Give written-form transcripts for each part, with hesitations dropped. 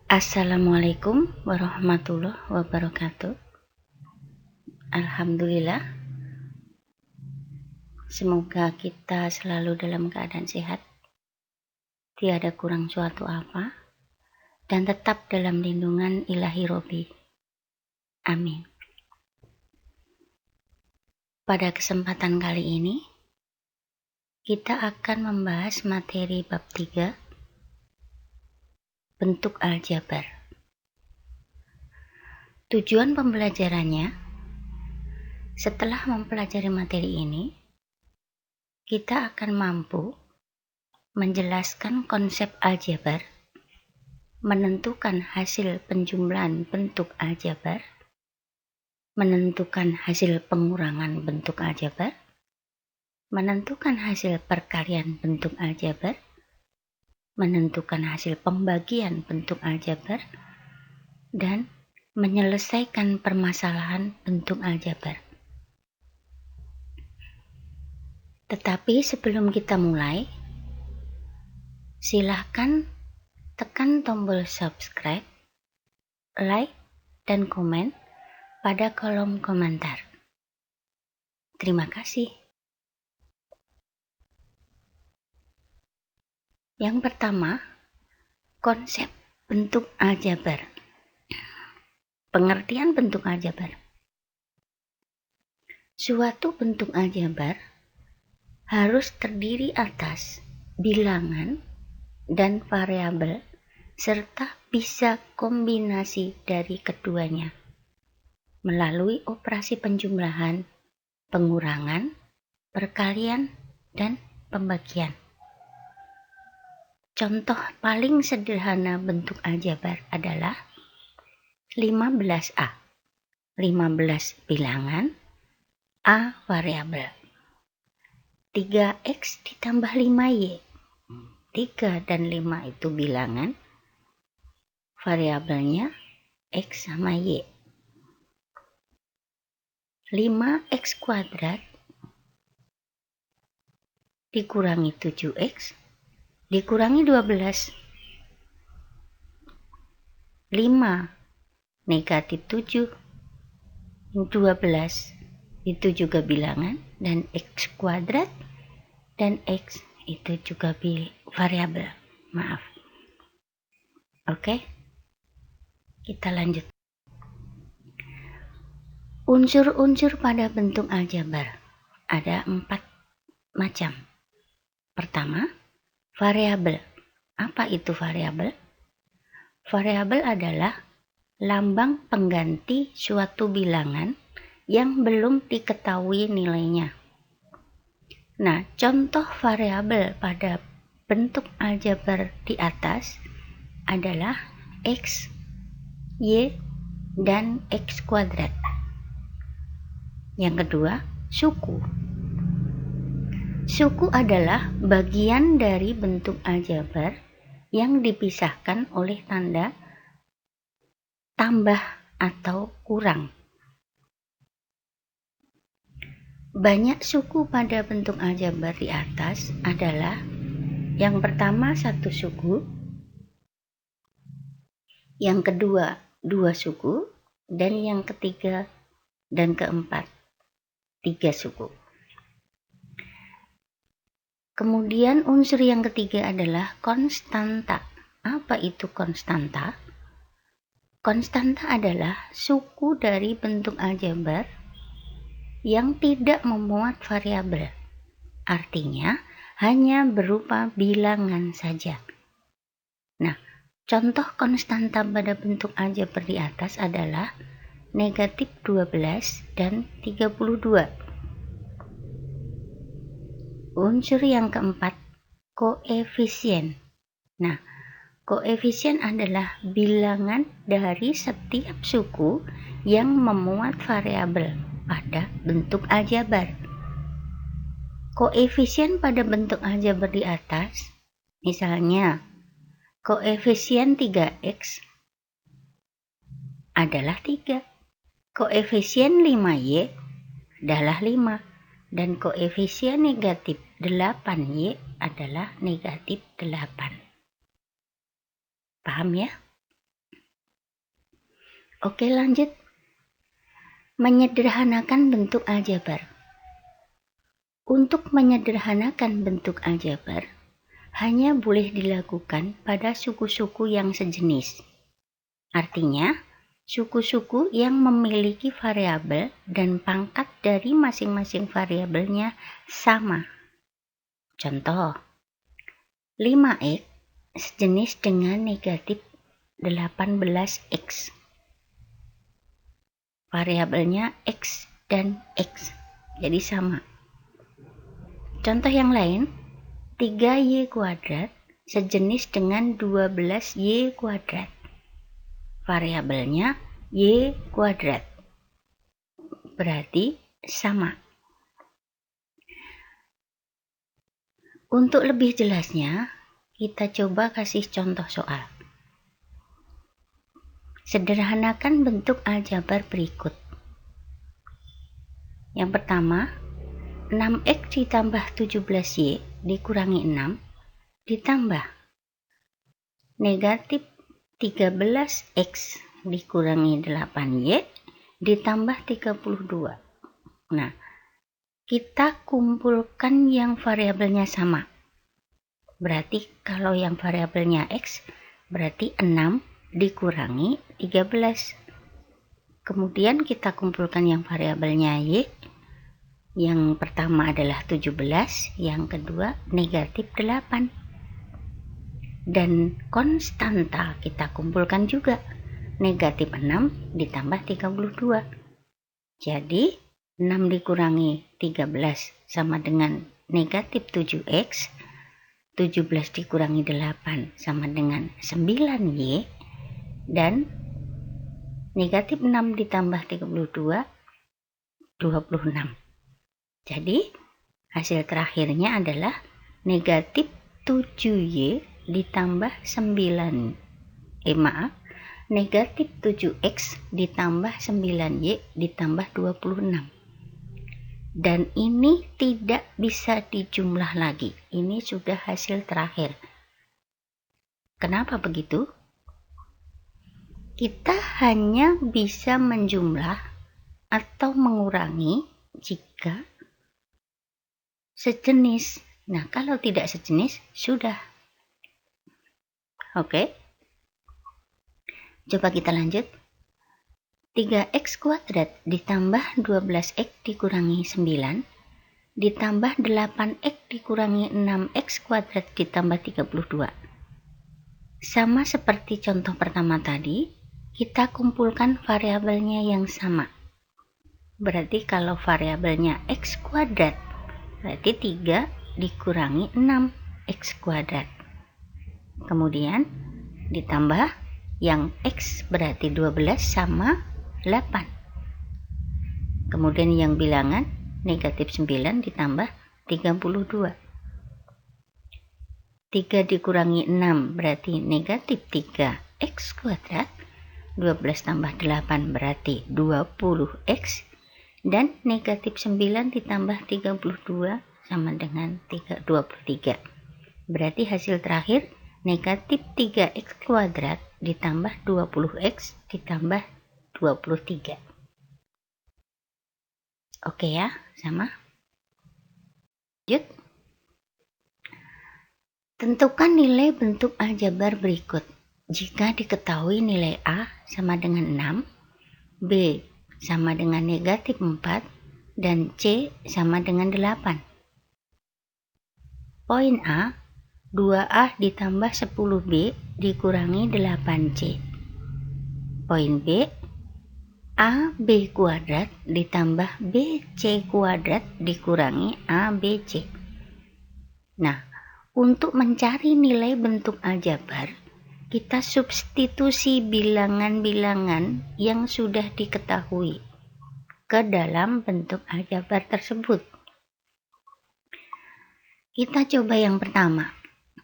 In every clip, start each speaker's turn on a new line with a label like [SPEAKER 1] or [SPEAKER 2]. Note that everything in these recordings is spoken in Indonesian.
[SPEAKER 1] Assalamualaikum warahmatullahi wabarakatuh. Alhamdulillah, semoga kita selalu dalam keadaan sehat, tiada kurang suatu apa, dan tetap dalam lindungan ilahi Robi. Amin. Pada kesempatan kali ini, kita akan membahas materi bab 3, bentuk aljabar. Tujuan pembelajarannya, setelah mempelajari materi ini, kita akan mampu menjelaskan konsep aljabar, menentukan hasil penjumlahan bentuk aljabar, menentukan hasil pengurangan bentuk aljabar, menentukan hasil perkalian bentuk aljabar, menentukan hasil pembagian bentuk aljabar, dan menyelesaikan permasalahan bentuk aljabar. Tetapi sebelum kita mulai, silahkan tekan tombol subscribe, like, dan komen pada kolom komentar. Terima kasih. Yang pertama, konsep bentuk aljabar. Pengertian bentuk aljabar. Suatu bentuk aljabar harus terdiri atas bilangan dan variabel serta bisa kombinasi dari keduanya melalui operasi penjumlahan, pengurangan, perkalian, dan pembagian. Contoh paling sederhana bentuk aljabar adalah 15A. 15 bilangan, A variabel. 3X ditambah 5Y. 3 dan 5 itu bilangan, variabelnya X sama Y. 5X kuadrat dikurangi 7X dikurangi 12. 5 negatif 7, 12 itu juga bilangan, dan X kuadrat dan X itu juga variabel. Maaf. Oke, kita lanjut. Unsur-unsur pada bentuk aljabar ada 4 macam. Pertama, variabel. Apa itu variabel? Variabel adalah lambang pengganti suatu bilangan yang belum diketahui nilainya. Nah, contoh variabel pada bentuk aljabar di atas adalah X, Y, dan X kuadrat. Yang kedua, suku. Suku adalah bagian dari bentuk aljabar yang dipisahkan oleh tanda tambah atau kurang. Banyak suku pada bentuk aljabar di atas adalah yang pertama 1 suku, yang kedua 2 suku, dan yang ketiga dan keempat 3 suku. Kemudian unsur yang ketiga adalah konstanta. Apa itu konstanta? Konstanta adalah suku dari bentuk aljabar yang tidak memuat variabel. Artinya hanya berupa bilangan saja. Nah, contoh konstanta pada bentuk aljabar di atas adalah negatif 12 dan 32. Unsur yang keempat, koefisien. Nah, koefisien adalah bilangan dari setiap suku yang memuat variabel pada bentuk aljabar. Koefisien pada bentuk aljabar di atas, misalnya koefisien 3X adalah 3, koefisien 5Y adalah 5, dan koefisien negatif 8Y adalah negatif 8. Paham ya? Oke, lanjut. Menyederhanakan bentuk aljabar. Untuk menyederhanakan bentuk aljabar, hanya boleh dilakukan pada suku-suku yang sejenis. Artinya, suku-suku yang memiliki variabel dan pangkat dari masing-masing variabelnya sama. Contoh, 5x sejenis dengan negatif 18x. Variabelnya x dan x, jadi sama. Contoh yang lain, 3y kuadrat sejenis dengan 12y kuadrat. Variabelnya y kuadrat, berarti sama. Untuk lebih jelasnya, kita coba kasih contoh soal. Sederhanakan bentuk aljabar berikut. Yang pertama, 6x ditambah 17y dikurangi 6 ditambah negatif 13x dikurangi 8y ditambah 32. Nah, kita kumpulkan yang variabelnya sama. Berarti kalau yang variabelnya x, berarti 6 dikurangi 13. Kemudian kita kumpulkan yang variabelnya y. Yang pertama adalah 17, yang kedua negatif 8. Dan konstanta kita kumpulkan juga. Negatif 6 ditambah 32. Jadi 6 dikurangi 13 sama dengan negatif 7x. 17 dikurangi 8 sama dengan 9y, dan negatif 6 ditambah 32, 26. Jadi hasil terakhirnya adalah negatif 7y ditambah negatif 7x ditambah 9y ditambah 26. Dan ini tidak bisa dijumlah lagi. Ini sudah hasil terakhir. Kenapa begitu? Kita hanya bisa menjumlah atau mengurangi jika sejenis. Nah, kalau tidak sejenis, sudah. Oke. Coba kita lanjut. 3x kuadrat ditambah 12x dikurangi 9 ditambah 8x dikurangi 6x kuadrat ditambah 32. Sama seperti contoh pertama tadi, kita kumpulkan variabelnya yang sama. Berarti kalau variabelnya x kuadrat, berarti 3 dikurangi 6x kuadrat. Kemudian ditambah yang x berarti 12 sama 8. Kemudian yang bilangan negatif 9 ditambah 32. 3 dikurangi 6 berarti negatif 3x kuadrat. 12 tambah 8 berarti 20x. Dan negatif 9 ditambah 32 sama dengan 23. Berarti hasil terakhir negatif 3x kuadrat ditambah 20x ditambah 23. Oke ya, sama. Lanjut. Tentukan nilai bentuk aljabar berikut. Jika diketahui nilai A sama dengan 6, B sama dengan negatif 4, dan C sama dengan 8. Poin A, 2A ditambah 10B dikurangi 8C. Poin B, AB kuadrat ditambah BC kuadrat dikurangi ABC. Nah, untuk mencari nilai bentuk aljabar, kita substitusi bilangan-bilangan yang sudah diketahui ke dalam bentuk aljabar tersebut. Kita coba yang pertama,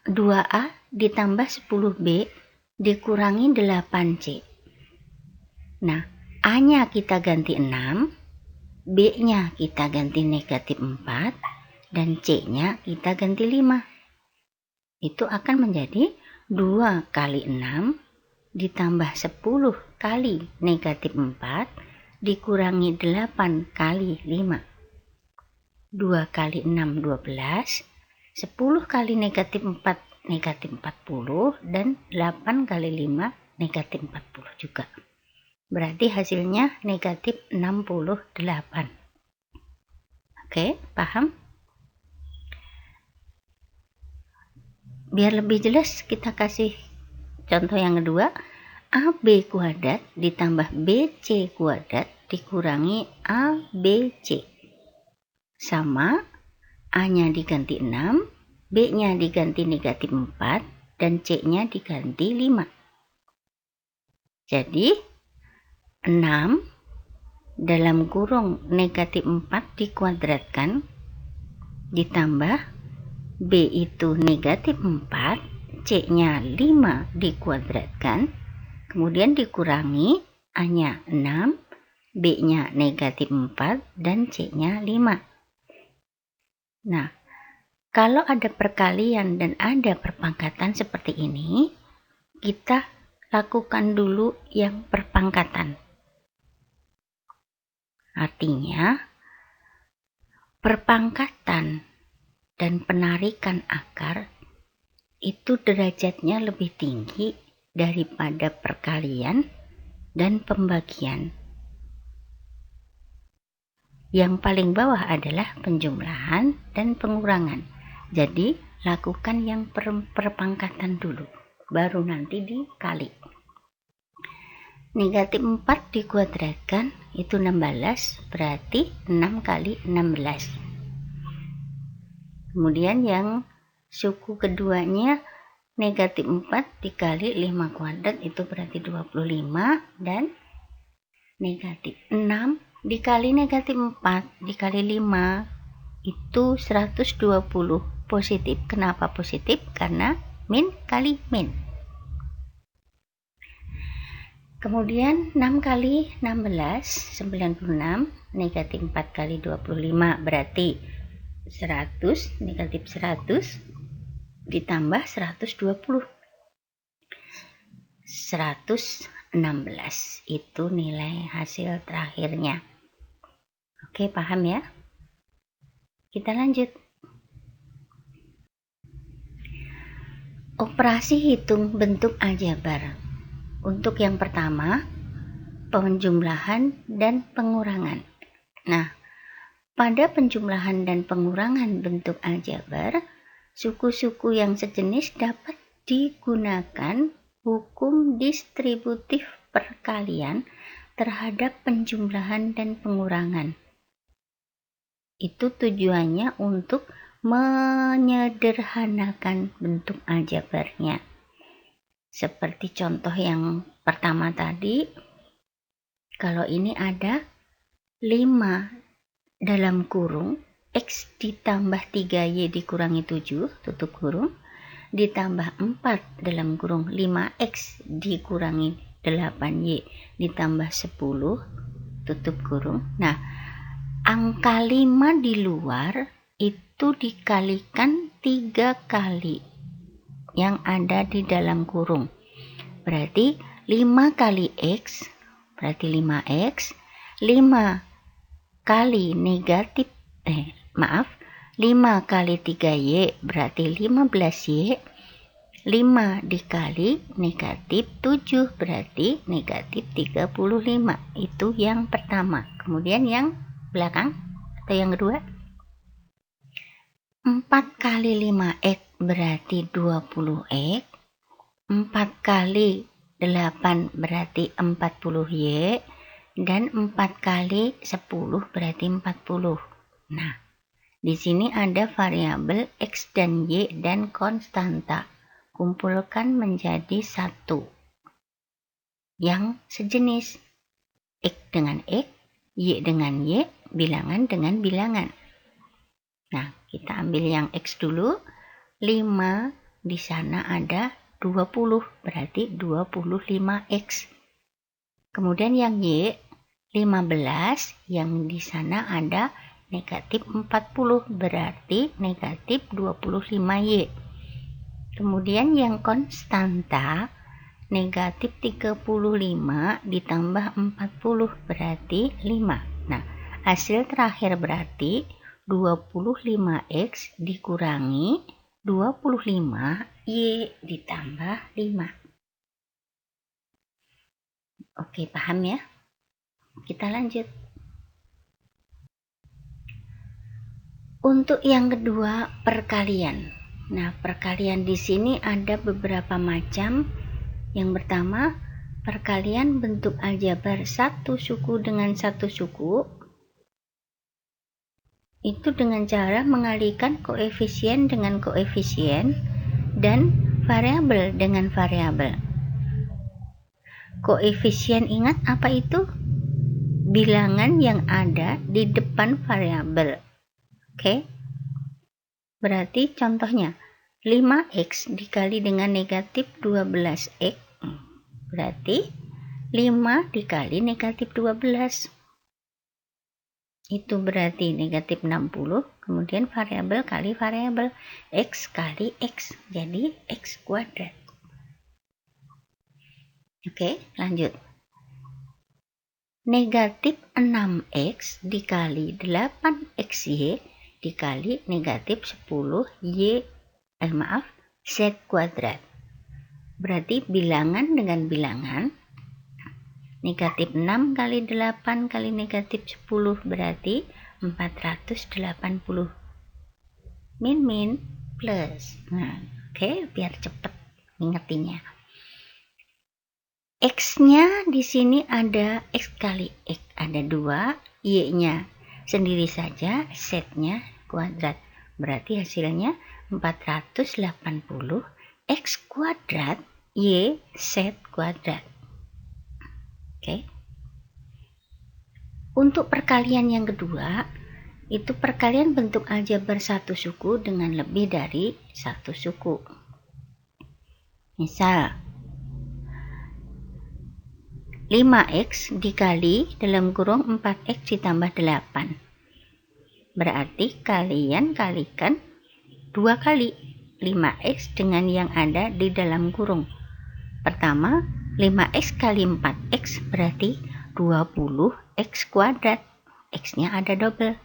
[SPEAKER 1] 2A ditambah 10B dikurangi 8C. Nah, A-nya kita ganti 6, B-nya kita ganti negatif 4, dan C-nya kita ganti 5. Itu akan menjadi 2 kali 6 ditambah 10 kali negatif 4 dikurangi 8 kali 5. 2 kali 6 12, 10 kali negatif 4 negatif 40, dan 8 kali 5 negatif 40 juga. Berarti hasilnya negatif 68. Oke, paham? Biar lebih jelas kita kasih contoh yang kedua. AB kuadrat ditambah BC kuadrat dikurangi ABC. Sama, A-nya diganti 6, B-nya diganti negatif 4, dan C-nya diganti 5. Jadi, 6 dalam kurung negatif 4 dikuadratkan, ditambah B itu negatif 4, C-nya 5 dikuadratkan, kemudian dikurangi A-nya 6, B-nya negatif 4, dan C-nya 5. Nah, kalau ada perkalian dan ada perpangkatan seperti ini, kita lakukan dulu yang perpangkatan. Artinya, perpangkatan dan penarikan akar itu derajatnya lebih tinggi daripada perkalian dan pembagian. Yang paling bawah adalah penjumlahan dan pengurangan. Jadi, lakukan yang perpangkatan dulu, baru nanti dikali. Negatif 4 dikuadratkan itu 16, berarti 6 kali 16. Kemudian yang suku keduanya negatif 4 dikali 5 kuadrat itu berarti 25, dan negatif 6 dikali negatif 4 dikali 5 itu 120 positif. Kenapa positif? Karena min kali min. Kemudian 6 kali 16 96, negatif 4 kali 25 berarti 100, negatif 100 ditambah 120, 116 itu nilai hasil terakhirnya. Oke, paham ya? Kita lanjut. Operasi hitung bentuk aljabar. Untuk yang pertama, penjumlahan dan pengurangan. Nah, pada penjumlahan dan pengurangan bentuk aljabar, suku-suku yang sejenis dapat digunakan hukum distributif perkalian terhadap penjumlahan dan pengurangan. Itu tujuannya untuk menyederhanakan bentuk aljabarnya. Seperti contoh yang pertama tadi, kalau ini ada 5 dalam kurung X ditambah 3Y dikurangi 7, tutup kurung, ditambah 4 dalam kurung 5X dikurangi 8Y ditambah 10, tutup kurung. Nah, angka 5 di luar itu dikalikan 3 kali yang ada di dalam kurung. Berarti 5 kali X, berarti 5X, 5 kali negatif, 5 kali 3Y, berarti 15Y, 5 dikali negatif 7, berarti negatif 35. Itu yang pertama. Kemudian yang belakang, atau yang kedua, 4 kali 5X berarti 20X, 4 kali 8 berarti 40Y, dan 4 kali 10 berarti 40. Nah, di sini ada variabel X dan Y dan konstanta. Kumpulkan menjadi satu yang sejenis. X dengan X, Y dengan Y, bilangan dengan bilangan. Nah, kita ambil yang X dulu. 5 di sana ada 20, berarti 25X. Kemudian yang Y 15, yang di sana ada negatif 40, berarti negatif 25Y. Kemudian yang konstanta negatif 35 ditambah 40 berarti 5. Nah, hasil terakhir berarti 25x dikurangi 25y ditambah 5. Oke, paham ya? Kita lanjut. Untuk yang kedua, perkalian. Nah, perkalian di sini ada beberapa macam. Yang pertama, perkalian bentuk aljabar satu suku dengan satu suku. Itu dengan cara mengalihkan koefisien dengan koefisien dan variabel dengan variabel. Koefisien, ingat apa itu? Bilangan yang ada di depan variabel. Oke. Berarti contohnya 5x dikali dengan negatif 12x berarti 5 dikali negatif 12. Itu berarti negatif 60, kemudian variabel kali variabel x kali x, jadi x kuadrat. Oke, lanjut. Negatif 6x dikali 8xy dikali negatif 10y z kuadrat. Berarti bilangan dengan bilangan. Negatif 6 kali 8 kali negatif 10 berarti 480. Min plus. Nah, oke, biar cepet ingetinnya. X-nya di sini ada x kali x, ada 2, y-nya sendiri saja, z-nya kuadrat. Berarti hasilnya 480 x kuadrat y z kuadrat. Oke. Untuk perkalian yang kedua, itu perkalian bentuk aljabar satu suku dengan lebih dari satu suku. Misal 5x dikali dalam kurung 4x ditambah 8. Berarti kalian kalikan 2 kali 5x dengan yang ada di dalam kurung. Pertama, 5x kali 4x berarti 20x kuadrat. X-nya ada double.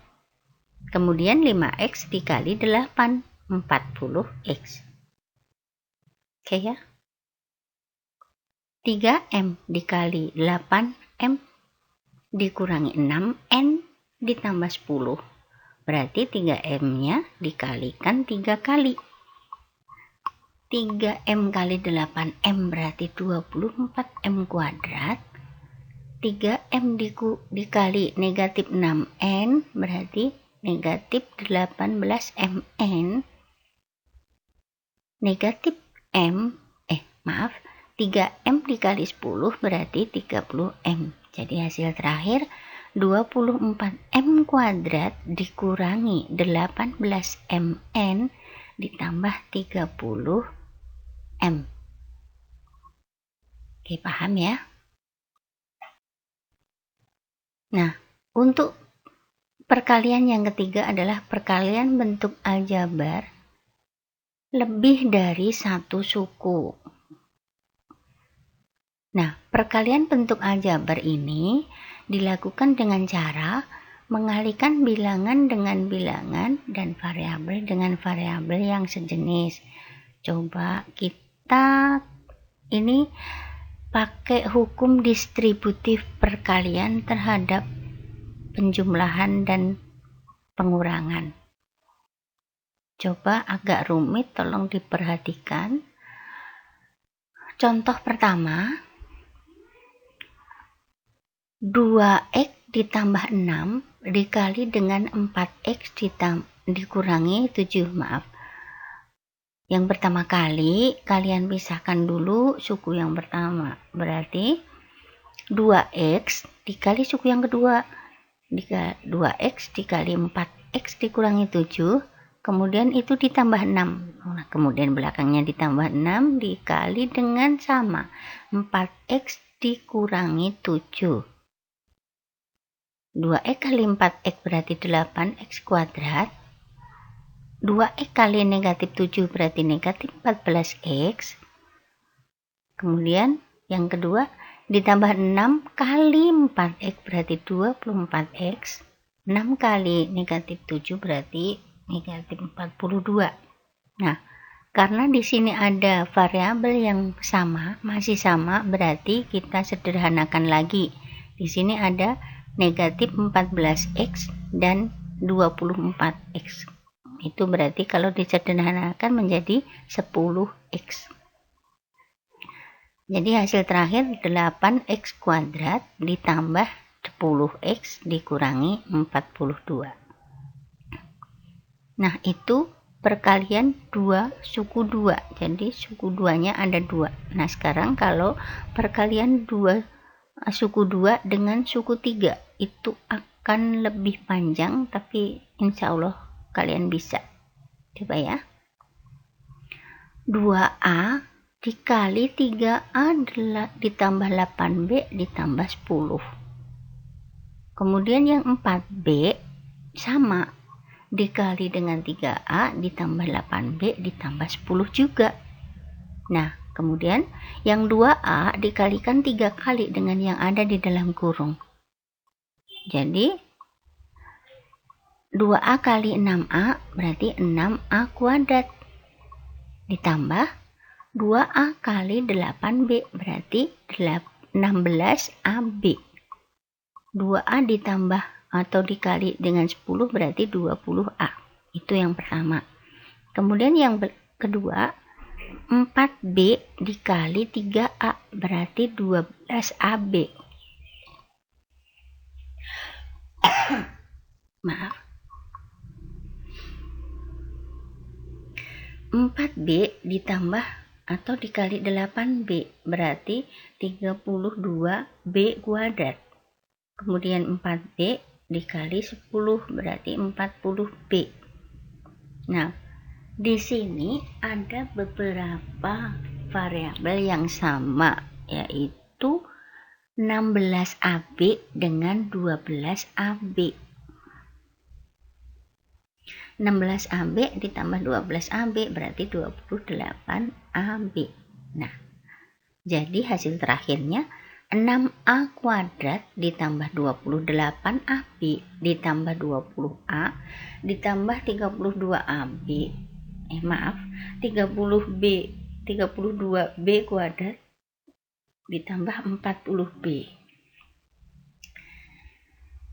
[SPEAKER 1] Kemudian 5x dikali 8, 40x. Oke ya? 3m dikali 8m dikurangi 6n ditambah 10. Berarti 3m-nya dikalikan 3 kali. 3m kali 8m berarti 24m kuadrat. 3m dikali negatif 6n berarti negatif 18mn. Negatif m, 3m dikali 10 berarti 30m. Jadi hasil terakhir 24m kuadrat dikurangi 18mn ditambah 30m. Oke, paham ya? Nah, untuk perkalian yang ketiga adalah perkalian bentuk aljabar lebih dari satu suku. Nah, perkalian bentuk aljabar ini dilakukan dengan cara mengalihkan bilangan dengan bilangan dan variabel dengan variabel yang sejenis. Coba kita ini pakai hukum distributif perkalian terhadap penjumlahan dan pengurangan. Coba agak rumit, tolong diperhatikan. Contoh pertama, 2x ditambah 6 dikali dengan 4x dikurangi 7, Yang pertama kali, kalian pisahkan dulu suku yang pertama. Berarti 2x dikali suku yang kedua. 2x dikali 4x dikurangi 7, kemudian itu ditambah 6. Nah, kemudian belakangnya ditambah 6 dikali dengan sama. 4x dikurangi 7. 2x kali 4x berarti 8x kuadrat. 2x kali negatif 7 berarti negatif 14x. Kemudian yang kedua ditambah 6 kali 4x berarti 24x. 6 kali negatif 7 berarti negatif 42. Nah, karena di sini ada variabel yang sama, masih sama, berarti kita sederhanakan lagi. Di sini ada negatif 14x dan 24x. Itu berarti kalau disederhanakan menjadi 10x. Jadi hasil terakhir 8x kuadrat ditambah 10x dikurangi 42. Nah, itu perkalian 2 suku 2. Jadi suku 2-nya ada 2. Nah, sekarang kalau perkalian 2 suku 2 dengan suku 3 itu akan lebih panjang, tapi insya Allah kalian bisa. Coba ya. 2A dikali 3A ditambah 8B ditambah 10. Kemudian yang 4B sama, dikali dengan 3A ditambah 8B ditambah 10 juga. Nah, kemudian yang 2A dikalikan 3 kali dengan yang ada di dalam kurung. Jadi 2A kali 6A berarti 6A kuadrat ditambah 2A kali 8B berarti 16AB. 2A ditambah atau dikali dengan 10 berarti 20A. Itu yang pertama. Kemudian yang kedua, 4B dikali 3A berarti 12AB. Maaf. 4B ditambah atau dikali 8B berarti 32B kuadrat. Kemudian 4B dikali 10 berarti 40B. Nah, di sini ada beberapa variabel yang sama, yaitu 16AB dengan 12AB. 16AB ditambah 12AB berarti 28AB. Nah, jadi hasil terakhirnya 6A kuadrat ditambah 28AB ditambah 20A ditambah 32AB. 32B kuadrat ditambah 40B.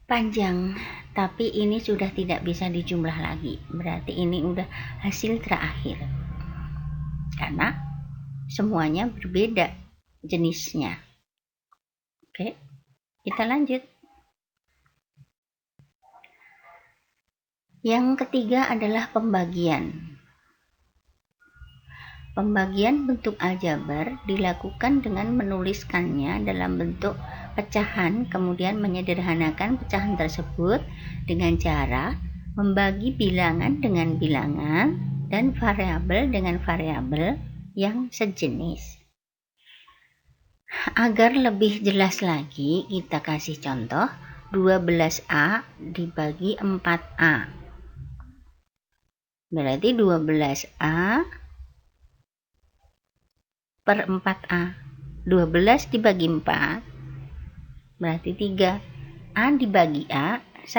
[SPEAKER 1] Panjang, tapi ini sudah tidak bisa dijumlah lagi. Berarti ini udah hasil terakhir. Karena semuanya berbeda jenisnya. Oke, kita lanjut. Yang ketiga adalah pembagian. Pembagian bentuk aljabar dilakukan dengan menuliskannya dalam bentuk pecahan, kemudian menyederhanakan pecahan tersebut dengan cara membagi bilangan dengan bilangan dan variabel dengan variabel yang sejenis. Agar lebih jelas lagi, kita kasih contoh 12A dibagi 4A. Berarti 12A per 4A. 12 dibagi 4 berarti 3. A dibagi A 1.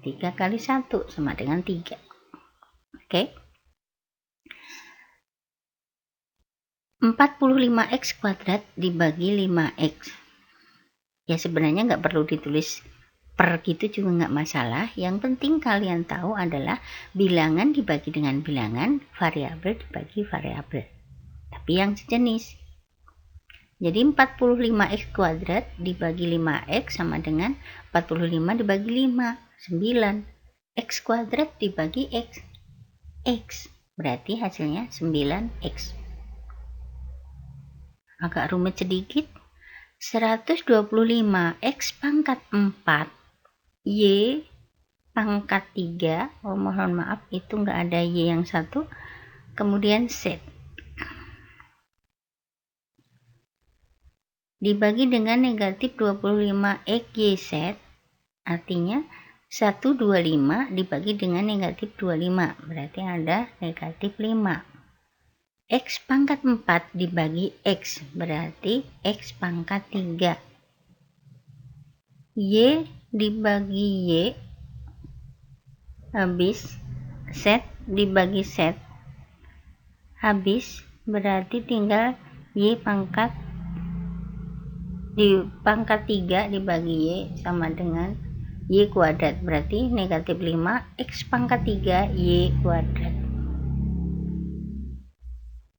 [SPEAKER 1] 3 kali 1 sama dengan 3. Oke. 45x kuadrat dibagi 5x. Ya sebenarnya nggak perlu ditulis per gitu juga nggak masalah. Yang penting kalian tahu adalah bilangan dibagi dengan bilangan, variabel dibagi variabel. Tapi yang sejenis. Jadi 45x kuadrat dibagi 5x sama dengan 45 dibagi 5, 9. X kuadrat dibagi x, x. Berarti hasilnya 9x. Agak rumit sedikit. 125x pangkat 4 y pangkat 3. Oh, mohon maaf itu nggak ada y yang satu. Kemudian z dibagi dengan negatif 25x yz, artinya 125 dibagi dengan negatif 25 berarti ada negatif 5. X pangkat 4 dibagi X, berarti X pangkat 3. Y dibagi Y, habis Z dibagi Z, habis berarti tinggal Y pangkat 3 dibagi Y sama dengan Y kuadrat, berarti negatif 5 X pangkat 3 Y kuadrat.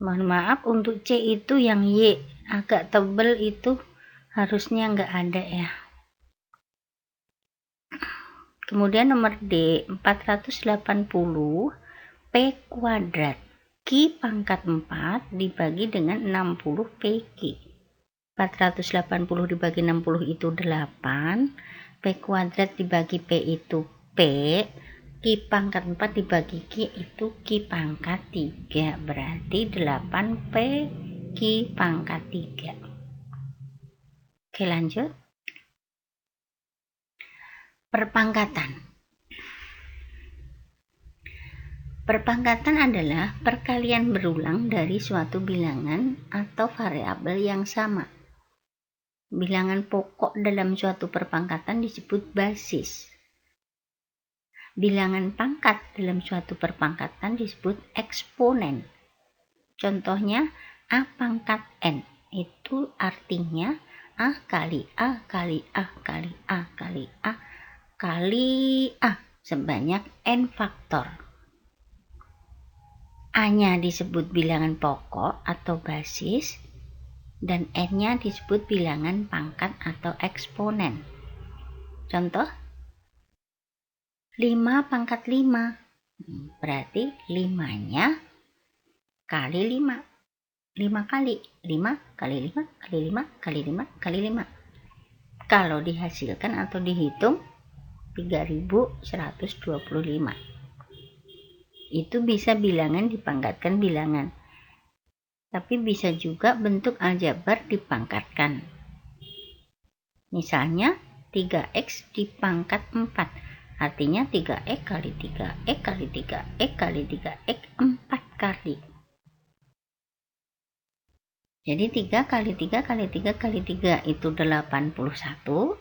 [SPEAKER 1] Mohon maaf, untuk C itu yang Y agak tebel itu harusnya nggak ada ya. Kemudian nomor D, 480 P kuadrat Q pangkat 4 dibagi dengan 60 PQ. 480 dibagi 60 itu 8, P kuadrat dibagi P itu P, Q pangkat 4 dibagi Q itu Q pangkat 3, berarti 8 P Q pangkat 3. Oke, lanjut. Perpangkatan. Perpangkatan adalah perkalian berulang dari suatu bilangan atau variabel yang sama. Bilangan pokok dalam suatu perpangkatan disebut basis. Bilangan pangkat dalam suatu perpangkatan disebut eksponen. Contohnya A pangkat N, itu artinya A kali A kali A kali A kali A kali A sebanyak N faktor. A-nya disebut bilangan pokok atau basis, dan N-nya disebut bilangan pangkat atau eksponen. Contoh, 5 pangkat 5, berarti 5-nya kali 5. 5 kali 5 kali 5 kali 5 kali 5 kali 5. Kalau dihasilkan atau dihitung 3125. Itu bisa bilangan dipangkatkan bilangan. Tapi bisa juga bentuk aljabar dipangkatkan. Misalnya 3x dipangkat 4, artinya 3x kali 3x kali 3x kali 3x 4 kali. Jadi 3 kali 3 kali 3 kali 3 itu 81.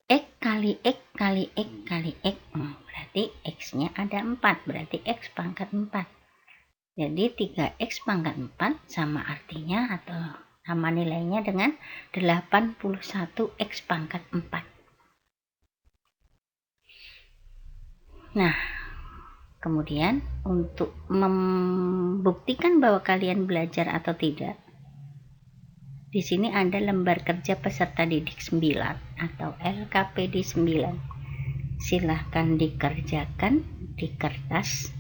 [SPEAKER 1] X kali X kali X kali X, berarti X-nya ada 4, berarti X pangkat 4. Jadi 3X pangkat 4 sama artinya atau sama nilainya dengan 81X pangkat 4. Nah, kemudian untuk membuktikan bahwa kalian belajar atau tidak, di sini ada lembar kerja peserta didik 9 atau LKPD 9. Silahkan dikerjakan di kertas,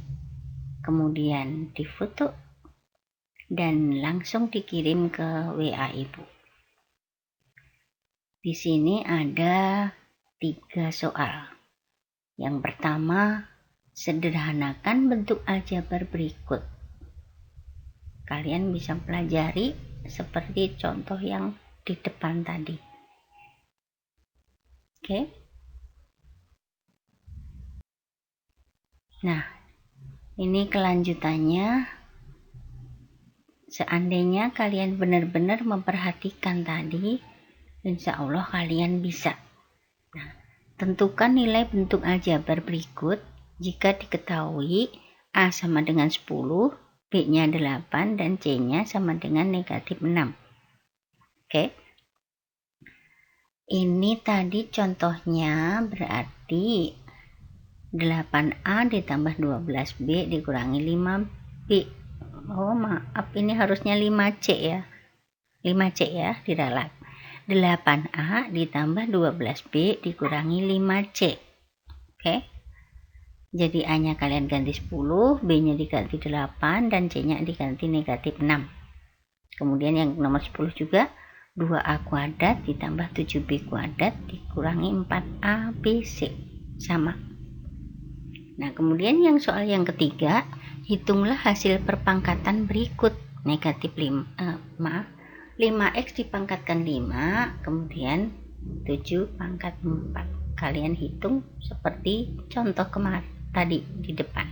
[SPEAKER 1] kemudian difoto, dan langsung dikirim ke WA Ibu. Di sini ada 3 soal. Yang pertama, sederhanakan bentuk aljabar berikut. Kalian bisa pelajari seperti contoh yang di depan tadi. Oke. Nah, ini kelanjutannya. Seandainya kalian benar-benar memperhatikan tadi, insya Allah kalian bisa. Nah, tentukan nilai bentuk aljabar berikut jika diketahui A sama dengan 10, B-nya 8, dan C-nya sama dengan negatif 6. Oke. Ini tadi contohnya berarti 8A ditambah 12B dikurangi 5B. Oh maaf, ini harusnya 5C ya. 5C ya, diralat. 8A ditambah 12B dikurangi 5C. Oke. Jadi A-nya kalian ganti 10, B-nya diganti 8, dan C-nya diganti negatif 6. Kemudian yang nomor 10 juga 2A kuadrat ditambah 7B kuadrat dikurangi 4ABC. Sama. Nah, kemudian yang soal yang ketiga, hitunglah hasil perpangkatan berikut. Negatif 5x dipangkatkan 5, kemudian 7 pangkat 4. Kalian hitung seperti contoh kemarin tadi di depan.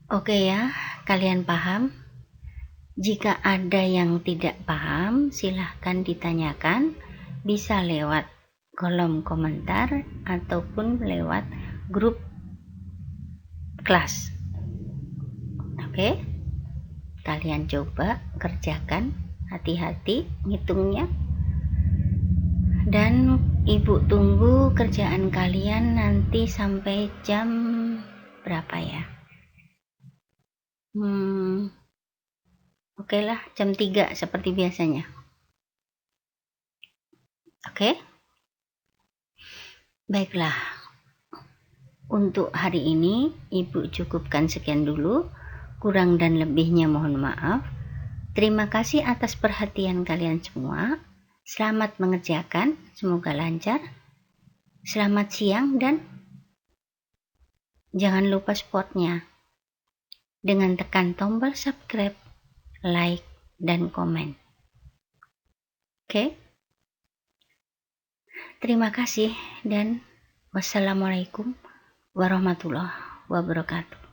[SPEAKER 1] Oke ya, kalian paham? Jika ada yang tidak paham, silahkan ditanyakan, bisa lewat kolom komentar ataupun lewat grup kelas. Oke, kalian coba kerjakan, hati-hati ngitungnya. Dan ibu tunggu kerjaan kalian nanti sampai jam berapa ya? Oke lah, jam 3 seperti biasanya. Oke? Baiklah. Untuk hari ini, Ibu cukupkan sekian dulu. Kurang dan lebihnya mohon maaf. Terima kasih atas perhatian kalian semua. Selamat mengerjakan, semoga lancar. Selamat siang dan jangan lupa supportnya dengan tekan tombol subscribe, like, dan komen. Oke? Terima kasih dan wassalamualaikum warahmatullahi wabarakatuh.